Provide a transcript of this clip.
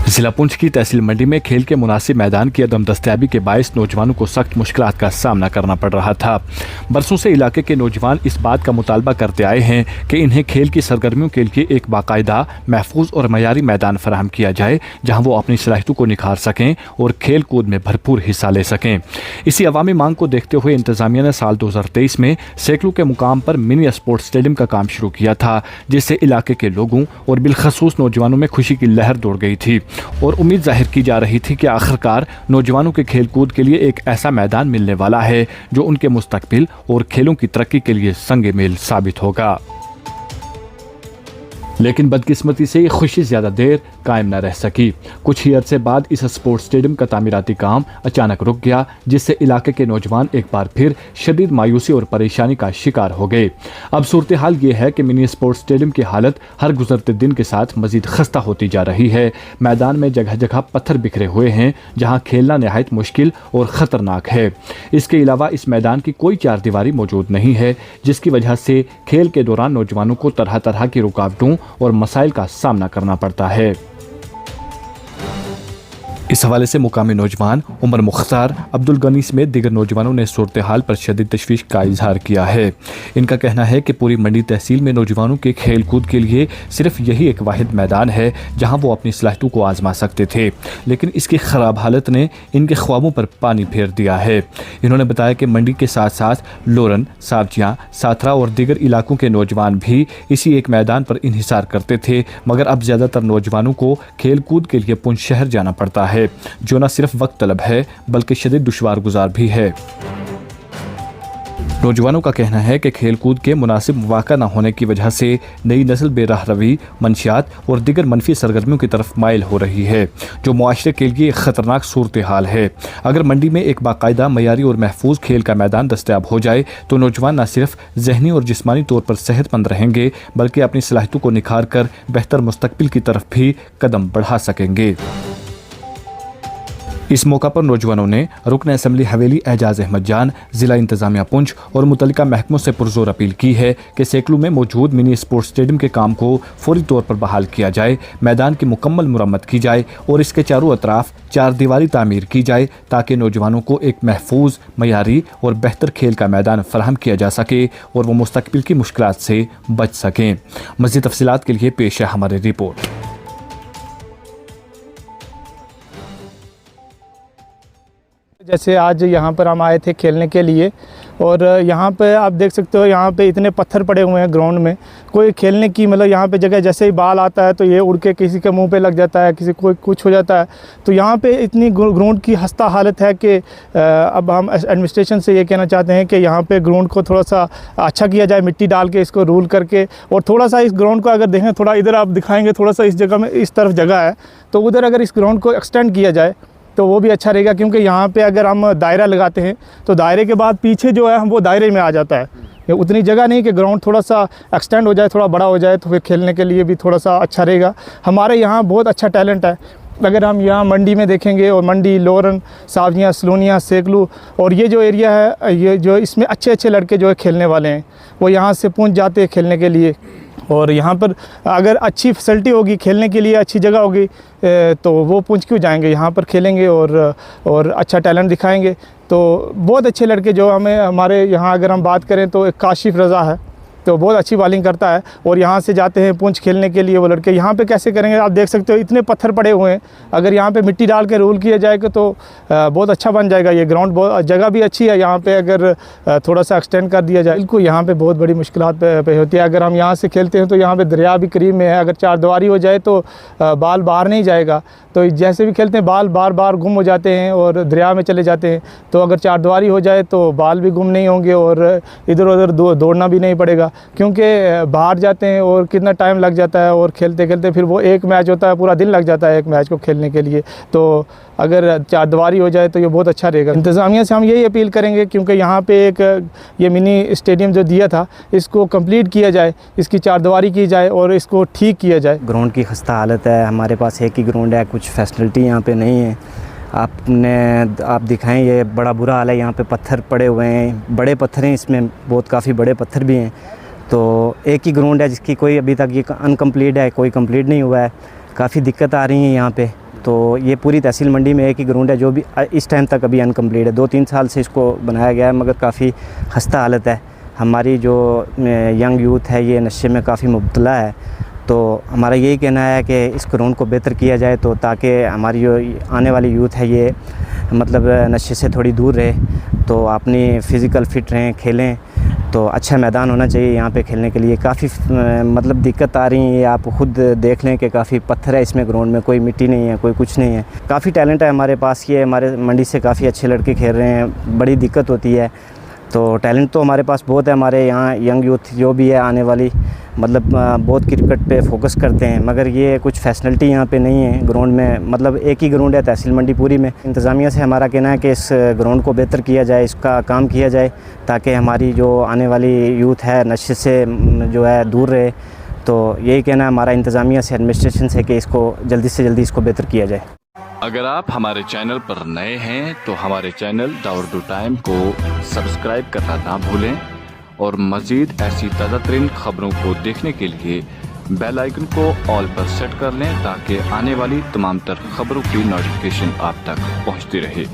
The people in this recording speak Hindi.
जिला पुंछ की तहसील मंडी में खेल के मुनासिब मैदान की अदम दस्तयाबी के बायस नौजवानों को सख्त मुश्किलात का सामना करना पड़ रहा था। बरसों से इलाके के नौजवान इस बात का मुतालबा करते आए हैं कि इन्हें खेल की सरगर्मियों के लिए एक बाकायदा, महफूज और मयारी मैदान फराहम किया जाए, जहां वो अपनी सलाहियतों को निखार सकें और खेल कूद में भरपूर हिस्सा ले सकें। इसी अवामी मांग को देखते हुए इंतजामिया ने साल 2023 में सेकलू के मुकाम पर मिनी स्पोर्ट्स स्टेडियम का काम शुरू किया था, जिससे इलाके के लोगों और बिलखसूस नौजवानों में खुशी की लहर दौड़ गई थी और उम्मीद जाहिर की जा रही थी कि आखिरकार नौजवानों के खेल कूद के लिए एक ऐसा मैदान मिलने वाला है जो उनके मुस्तकबिल और खेलों की तरक्की के लिए संग मील साबित होगा। लेकिन बदकिस्मती से ये खुशी ज़्यादा देर कायम न रह सकी। कुछ ही अरसे बाद इस स्पोर्ट्स स्टेडियम का तामीराती काम अचानक रुक गया, जिससे इलाके के नौजवान एक बार फिर शदीद मायूसी और परेशानी का शिकार हो गए। अब सूरत हाल ये है कि मिनी स्पोर्ट्स स्टेडियम की हालत हर गुजरते दिन के साथ मजीद खस्ता होती जा रही है। मैदान में जगह जगह पत्थर बिखरे हुए हैं, जहाँ खेलना नहायत मुश्किल और ख़तरनाक है। इसके अलावा इस मैदान की कोई चार दीवारी मौजूद नहीं है, जिसकी वजह से खेल के दौरान नौजवानों को तरह तरह की रुकावटों और मसाइल का सामना करना पड़ता है। इस हवाले से मुकामी नौजवान उमर मुख्तार, अब्दुल गनी समेत दीगर नौजवानों ने सूरत हाल पर शदीद तशवीश का इजहार किया है। इनका कहना है कि पूरी मंडी तहसील में नौजवानों के खेल कूद के लिए सिर्फ यही एक वाहिद मैदान है जहां वो अपनी सलाहियतों को आजमा सकते थे, लेकिन इसकी खराब हालत ने इनके ख्वाबों पर पानी फेर दिया है। इन्होंने बताया कि मंडी के साथ साथ लोरन, सावजियाँ, साथरा और दीगर इलाकों के नौजवान भी इसी एक मैदान पर इंहिसार करते थे, मगर अब ज़्यादातर नौजवानों को खेल कूद के लिए पुंछ शहर जाना पड़ता है, जो न सिर्फ वक्त तलब है बल्कि शदीद दुश्वार गुजार भी है। नौजवानों का कहना है कि खेल कूद के मुनासिब मौका न होने की वजह से नई नस्ल बेराह रवी, मंशियात और दीगर मनफी सरगर्मियों की तरफ माइल हो रही है, जो मुआशरे के लिए एक ख़तरनाक सूरत हाल है। अगर मंडी में एक बाकायदा, मयारी और महफूज खेल का मैदान दस्तयाब हो जाए तो नौजवान न सिर्फ जहनी और जिस्मानी तौर पर सेहतमंद रहेंगे बल्कि अपनी सलाहियतों को निखार कर बेहतर मुस्तकबिल की तरफ भी कदम बढ़ा सकेंगे। इस मौका पर नौजवानों ने रुकन असम्बली हवेली एजाज अहमद जान, जिला इंतजामिया पुंछ और मुतल्लिका महकमों से पुरजोर अपील की है कि सेकलू में मौजूद मिनी स्पोर्ट्स स्टेडियम के काम को फौरी तौर पर बहाल किया जाए, मैदान की मुकम्मल मुरम्मत की जाए और इसके चारों अतराफ चार दीवारी तामीर की जाए, ताकि नौजवानों को एक महफूज, मयारी और बेहतर खेल का मैदान फराहम किया जा सके और वो मुस्तकबिल की मुश्किलात से बच सकें। मज़ीद तफसीलात के लिए पेश है हमारी रिपोर्ट। जैसे आज यहाँ पर हम आए थे खेलने के लिए और यहाँ पे आप देख सकते हो, यहाँ पे इतने पत्थर पड़े हुए हैं ग्राउंड में। कोई खेलने की मतलब यहाँ पे जगह, जैसे ही बाल आता है तो ये उड़ के किसी के मुंह पे लग जाता है, किसी कोई कुछ हो जाता है। तो यहाँ पे इतनी ग्राउंड की खस्ता हालत है कि अब हम एडमिनिस्ट्रेशन से ये कहना चाहते हैं कि यहाँ पे ग्राउंड को थोड़ा सा अच्छा किया जाए, मिट्टी डाल के इसको रूल करके, और थोड़ा सा इस ग्राउंड को अगर देखें, थोड़ा इधर आप दिखाएँगे, थोड़ा सा इस जगह में इस तरफ जगह है तो उधर अगर इस ग्राउंड को एक्सटेंड किया जाए तो वो भी अच्छा रहेगा, क्योंकि यहाँ पे अगर हम दायरा लगाते हैं तो दायरे के बाद पीछे जो है हम वो दायरे में आ जाता है। उतनी जगह नहीं कि ग्राउंड थोड़ा सा एक्सटेंड हो जाए, थोड़ा बड़ा हो जाए, तो फिर खेलने के लिए भी थोड़ा सा अच्छा रहेगा। हमारे यहाँ बहुत अच्छा टैलेंट है। अगर हम यहाँ मंडी में देखेंगे, और मंडी, लोरन, सावजियाँ, सलोनिया, सेकलू और ये जो एरिया है, ये जो इसमें अच्छे अच्छे लड़के जो है खेलने वाले हैं, वो यहाँ से पहुँच जाते हैं खेलने के लिए। और यहाँ पर अगर अच्छी फैसिलिटी होगी, खेलने के लिए अच्छी जगह होगी, तो वो पूंछ क्यों जाएंगे, यहाँ पर खेलेंगे और अच्छा टैलेंट दिखाएंगे। तो बहुत अच्छे लड़के जो हमारे यहाँ अगर हम बात करें तो एक काशिफ रज़ा है, तो बहुत अच्छी बॉलिंग करता है और यहाँ से जाते हैं पूंछ खेलने के लिए वो लड़के। यहाँ पे कैसे करेंगे आप देख सकते हो, इतने पत्थर पड़े हुए हैं। अगर यहाँ पे मिट्टी डाल के रोल किया जाएगा तो बहुत अच्छा बन जाएगा ये ग्राउंड। बहुत जगह भी अच्छी है यहाँ पे, अगर थोड़ा सा एक्सटेंड कर दिया जाए। बिल्कुल यहाँ पे बहुत बड़ी मुश्किलात पे होती है। अगर हम यहाँ से खेलते हैं तो यहाँ पर दरिया भी करीब में है, अगर चार दीवारी हो जाए तो बाल बाहर नहीं जाएगा। तो जैसे भी खेलते हैं बाल बार बार गुम हो जाते हैं और दरिया में चले जाते हैं। तो अगर चार दीवारी हो जाए तो बाल भी गुम नहीं होंगे और इधर उधर दौड़ना भी नहीं पड़ेगा, क्योंकि बाहर जाते हैं और कितना टाइम लग जाता है और खेलते खेलते फिर वो एक मैच होता है, पूरा दिन लग जाता है एक मैच को खेलने के लिए। तो अगर चार दीवारी हो जाए तो ये बहुत अच्छा रहेगा। इंतज़ामिया से हम यही अपील करेंगे, क्योंकि यहाँ पे एक ये मिनी स्टेडियम जो दिया था इसको कंप्लीट किया जाए, इसकी चार दीवारी की जाए और इसको ठीक किया जाए। ग्राउंड की खस्ता हालत है, हमारे पास एक ही ग्राउंड है, कुछ फैसिलिटी यहाँ पे नहीं है। आप दिखाएं, ये बड़ा बुरा हाल है। यहाँ पे पत्थर पड़े हुए हैं, बड़े पत्थर हैं, इसमें बहुत काफ़ी बड़े पत्थर भी हैं। तो एक ही ग्राउंड है जिसकी कोई अभी तक ये अनकम्प्लीट है, कोई कंप्लीट नहीं हुआ है। काफ़ी दिक्कत आ रही है यहाँ पे। तो ये पूरी तहसील मंडी में एक ही ग्राउंड है जो भी इस टाइम तक अभी अनकम्प्लीट है। 2-3 साल से इसको बनाया गया है मगर काफ़ी खस्ता हालत है। हमारी जो यंग यूथ है ये नशे में काफ़ी मुब्तला है। तो हमारा यही कहना है कि इस ग्राउंड को बेहतर किया जाए तो ताकि हमारी जो आने वाली यूथ है ये मतलब नशे से थोड़ी दूर रहे, तो अपनी फ़िज़िकल फ़िट रहें, खेलें। तो अच्छा मैदान होना चाहिए यहाँ पे खेलने के लिए। काफ़ी मतलब दिक्कत आ रही है, आप खुद देख लें कि काफ़ी पत्थर है इसमें ग्राउंड में, कोई मिट्टी नहीं है, कोई कुछ नहीं है। काफ़ी टैलेंट है हमारे पास, ये हमारे मंडी से काफ़ी अच्छे लड़के खेल रहे हैं, बड़ी दिक्कत होती है। तो टैलेंट तो हमारे पास बहुत है। हमारे यहाँ यंग यूथ जो भी है आने वाली मतलब बहुत क्रिकेट पे फोकस करते हैं, मगर ये कुछ फैसिलिटी यहाँ पे नहीं है ग्राउंड में। मतलब एक ही ग्राउंड है तहसील मंडी पूरी में। इंतज़ामिया से हमारा कहना है कि इस ग्राउंड को बेहतर किया जाए, इसका काम किया जाए ताकि हमारी जो आने वाली यूथ है नशे से जो है दूर रहे। तो यही कहना है हमारा इंतज़ामिया से, एडमिनिस्ट्रेशन से कि इसको जल्दी से जल्दी इसको बेहतर किया जाए। अगर आप हमारे चैनल पर नए हैं तो हमारे चैनल द उर्दू टाइम को सब्सक्राइब करना ना भूलें और मज़ीद ऐसी ताज़ा तरीन खबरों को देखने के लिए बेल आइकन को ऑल पर सेट कर लें ताकि आने वाली तमाम तर खबरों की नोटिफिकेशन आप तक पहुंचती रहे।